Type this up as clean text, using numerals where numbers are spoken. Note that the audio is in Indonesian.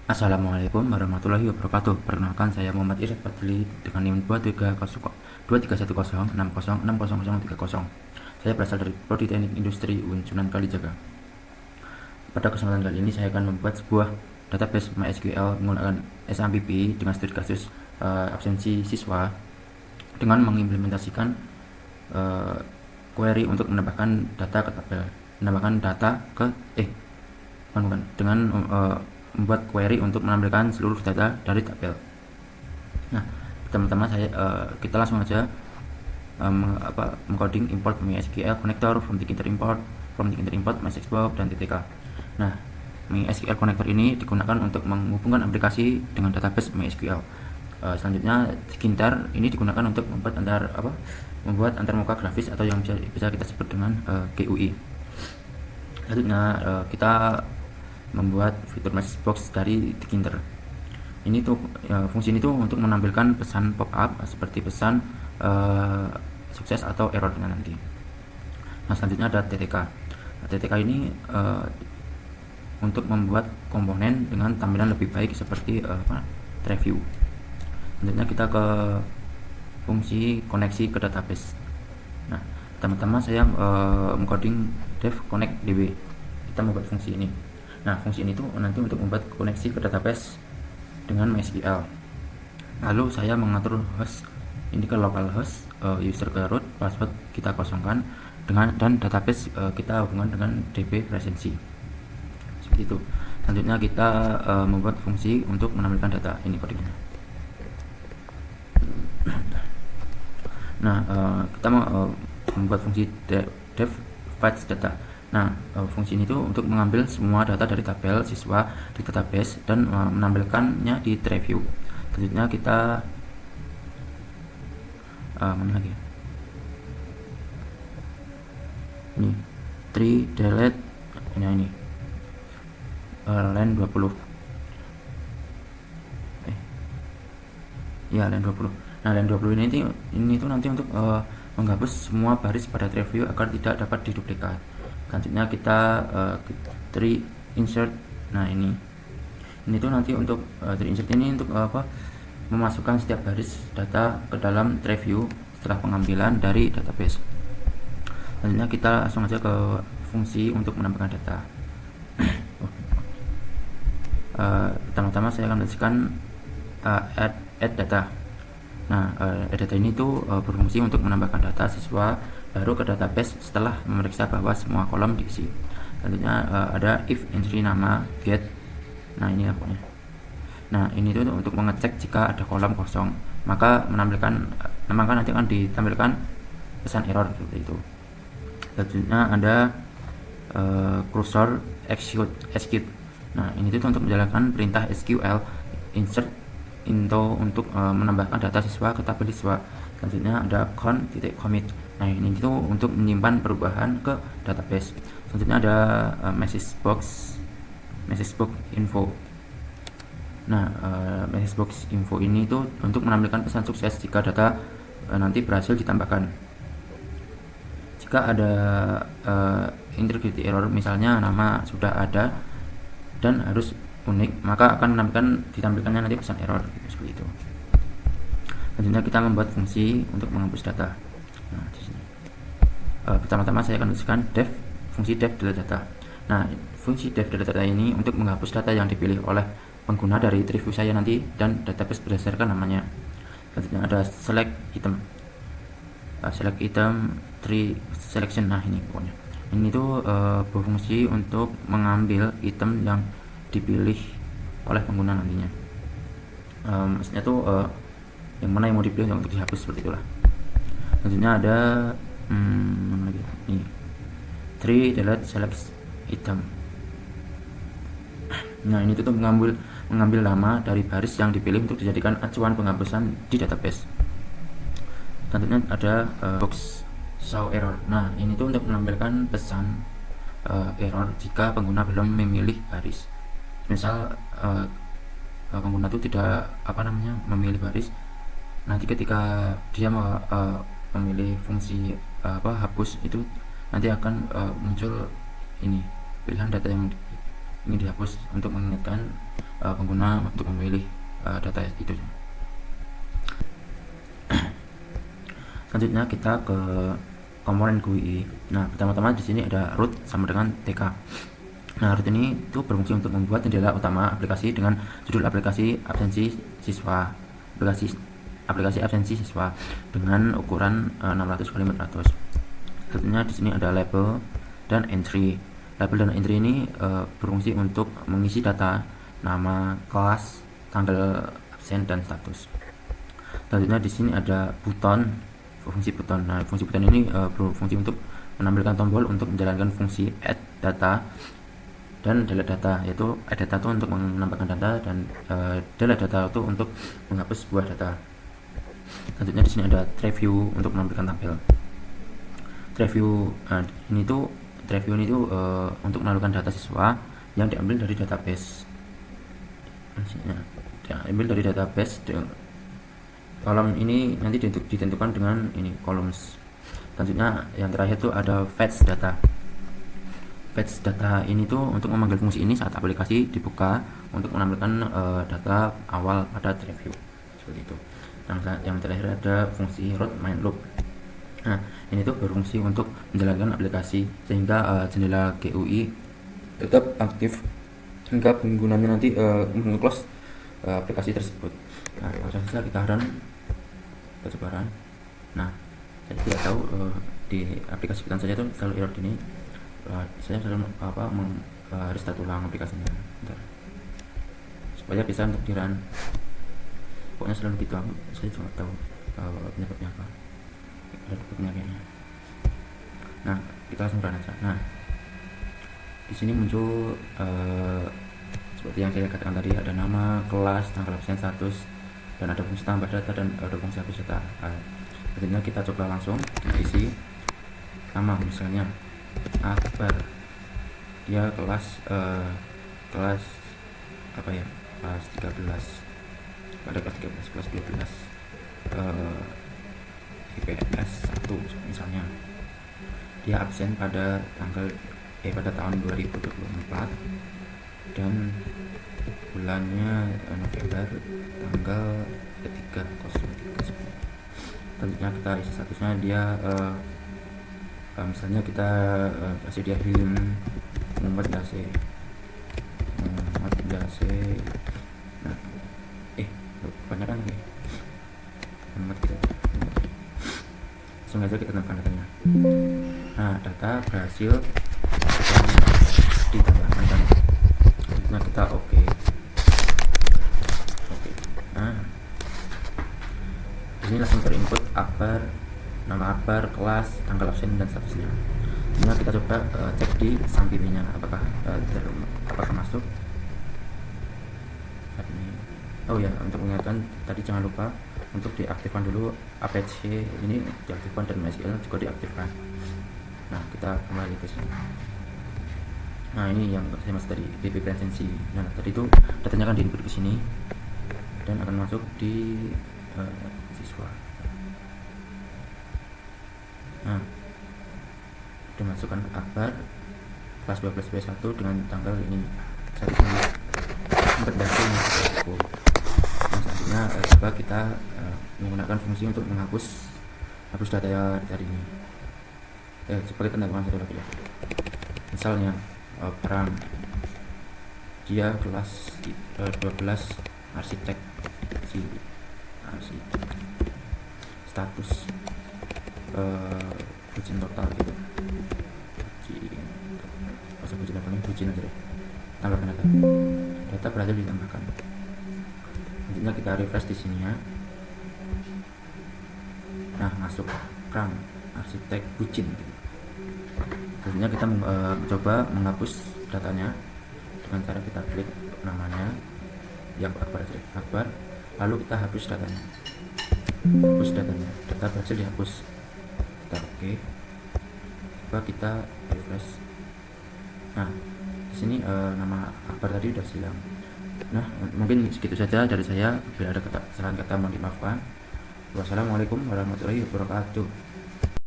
Assalamualaikum warahmatullahi wabarakatuh. Perkenalkan, saya Muhammad Irsyad Fadli dengan NIM 231060606030. Saya berasal dari Prodi Teknik Industri UIN Sunan Kalijaga. Pada kesempatan kali ini saya akan membuat sebuah database MySQL menggunakan SAMPP dengan studi kasus absensi siswa dengan mengimplementasikan query untuk menambahkan data ke tabel, dengan membuat query untuk menampilkan seluruh data dari tabel. Nah, pertama-tama kita langsung aja mengcoding import MySQL connector from the import MySQL dan TTK. Nah, MySQL connector ini digunakan untuk menghubungkan aplikasi dengan database MySQL. Selanjutnya Ginter ini digunakan untuk membuat antarmuka grafis atau yang bisa kita sebut dengan GUI. Selanjutnya kita membuat fitur message box dari Ginter. Ini tuh fungsi ini tuh untuk menampilkan pesan pop-up seperti pesan sukses atau errornya nanti. Nah, selanjutnya ada TTK. Nah, TTK ini untuk membuat komponen dengan tampilan lebih baik seperti review. Selanjutnya kita ke fungsi koneksi ke database. Nah, pertama-tama saya mengcoding dev connect db. Kita membuat fungsi ini. Nah, fungsi ini tuh nanti untuk membuat koneksi ke database dengan MySQL. Lalu saya mengatur host ini ke localhost, user ke root, password kita kosongkan dan database kita hubungan dengan db presensi. Seperti itu. Selanjutnya kita membuat fungsi untuk menampilkan data. Ini kodenya. Nah, kita mau membuat fungsi dev fetch data. Nah, fungsi ini tuh untuk mengambil semua data dari tabel siswa di database dan menampilkannya di review. Selanjutnya kita mana lagi? Ini tree delete ini line 20. Line 20. Nah, line 20 ini tuh nanti untuk menghapus semua baris pada review agar tidak dapat diduplikat. Selanjutnya kita tree insert. Nah, ini tuh nanti untuk tree insert ini untuk memasukkan setiap baris data ke dalam review setelah pengambilan dari database. Selanjutnya kita langsung aja ke fungsi untuk menambahkan data. Pertama-tama saya akan menjelaskan add data. Nah, add data ini tuh berfungsi untuk menambahkan data siswa baru ke database setelah memeriksa bahwa semua kolom diisi. Selanjutnya ada if entry nama get. Nah, ini pokoknya. Nah, ini tuh untuk mengecek jika ada kolom kosong, maka nanti akan ditampilkan pesan error seperti itu. Selanjutnya ada cursor execute. Nah, ini tuh untuk menjalankan perintah SQL insert into untuk menambahkan data siswa ke tabel siswa. Selanjutnya ada count.commit. Nah, ini itu untuk menyimpan perubahan ke database. Selanjutnya ada message box info. Nah, message box info ini itu untuk menampilkan pesan sukses jika data nanti berhasil ditambahkan. Jika ada integrity error, misalnya nama sudah ada dan harus unik, maka akan ditampilkannya nanti pesan error seperti itu. Selanjutnya kita membuat fungsi untuk menghapus data. Nah, di sini pertama-tama saya akan tuliskan fungsi dev delete data. Nah, fungsi dev delete data ini untuk menghapus data yang dipilih oleh pengguna dari review saya nanti dan database berdasarkan namanya. Selanjutnya ada select item tree selection. Nah, ini pokoknya ini tuh berfungsi untuk mengambil item yang dipilih oleh pengguna nantinya. Maksudnya tuh yang mana yang mau dipilih untuk dihapus, seperti itulah. Selanjutnya ada mana lagi? Ini tree delete select item. Nah, ini tuh mengambil nama dari baris yang dipilih untuk dijadikan acuan penghapusan di database. Selanjutnya ada box show error. Nah, ini tuh untuk menampilkan pesan error jika pengguna belum memilih baris. Misal pengguna itu tidak memilih baris, nanti ketika dia memilih fungsi hapus itu nanti akan muncul ini pilihan data yang ini dihapus untuk mengingatkan pengguna untuk memilih data itu. Selanjutnya kita ke komponen GUI. Nah, pertama-tama di sini ada root sama dengan TK. Nah, root ini itu berfungsi untuk membuat jendela utama aplikasi dengan judul aplikasi absensi siswa, aplikasi absensi siswa dengan ukuran 600 x 400. Selanjutnya di sini ada label dan entry. Label dan entry ini berfungsi untuk mengisi data nama, kelas, tanggal absen dan status. Selanjutnya di sini ada button, fungsi button. Nah, fungsi button ini berfungsi untuk menampilkan tombol untuk menjalankan fungsi add data dan delete data, yaitu add data itu untuk menambahkan data dan delete data itu untuk menghapus sebuah data. Selanjutnya di sini ada preview untuk menampilkan tampil. Preview ini tuh untuk menampilkan data siswa yang diambil dari database. Diambil dari database. Kolom ini nanti ditentukan dengan ini columns. Selanjutnya yang terakhir tuh ada fetch data. Fetch data ini tuh untuk memanggil fungsi ini saat aplikasi dibuka untuk menampilkan data awal pada preview seperti itu. Yang terakhir ada fungsi root main loop. Nah, ini tuh berfungsi untuk menjalankan aplikasi sehingga jendela GUI tetap aktif hingga penggunanya nanti meng-close aplikasi tersebut. Nah, kalau kita run persebaran. Nah, saya tidak tahu di aplikasi kita saja itu selalu error gini. Saya selalu restart ulang aplikasinya. Bentar. Supaya bisa untuk di run. Pokoknya selalu gitu. Saya cuma tahu penyebabnya apa. Ada penyebabnya. Nah, kita langsung run aja. Nah, di sini muncul seperti yang saya katakan tadi, ada nama, kelas, tanggal absen, status, dan ada fungsi tambah data dan ada fungsi hapus data. Selanjutnya kita coba langsung kita isi nama, misalnya Akbar, dia kelas apa ya, kelas 13, pada kelas 13, kelas 12, IPS 1 misalnya, dia absen pada tahun 2024 dan bulannya November, tanggal 3/03/10. Selanjutnya kita isi statusnya, dia misalnya kita kasih dia Hilm Muhammad Dase. Nah, kebanyakan nih Muhammad kita. Langsung aja kita tambahkan datanya. Nah, data berhasil ditambahkan kan. Nah, kita oke. Nah, ini langsung terinput Akbar, nama Akbar, kelas, tanggal absen dan statusnya. Nah, kita coba cek di sampingnya apakah masuk. Oh ya, untuk mengingatkan tadi jangan lupa untuk diaktifkan dulu APC ini, diaktifkan, dan MySQL juga diaktifkan. Nah, kita kembali ke sini. Nah, ini yang saya masuk tadi, DB presensi. Nah, tadi itu datanya akan diinput ke sini dan akan masuk di siswa. Nah, dimasukkan Akbar kelas 12 B1 dengan tanggal ini 1 September. Nah, selanjutnya coba kita menggunakan fungsi untuk menghapus data dari ini. Coba kita tambahkan satu lagi ya. Misalnya Pram, dia kelas 12 arsitek, status bucin total gitu, bucin aja deh. Tambahkan data berhasil ditambahkan. Selanjutnya kita refresh di sini ya. Nah, masuk Pram arsitek bucin gitu. Selanjutnya kita mencoba menghapus datanya dengan cara kita klik namanya yang Akbar, lalu kita hapus datanya. Data berhasil dihapus. Kita oke. Coba kita refresh. Nah, di sini nama Akbar tadi udah hilang. Nah, mungkin segitu saja dari saya. Bila ada kesalahan kata mohon dimaafkan. Wassalamualaikum warahmatullahi wabarakatuh.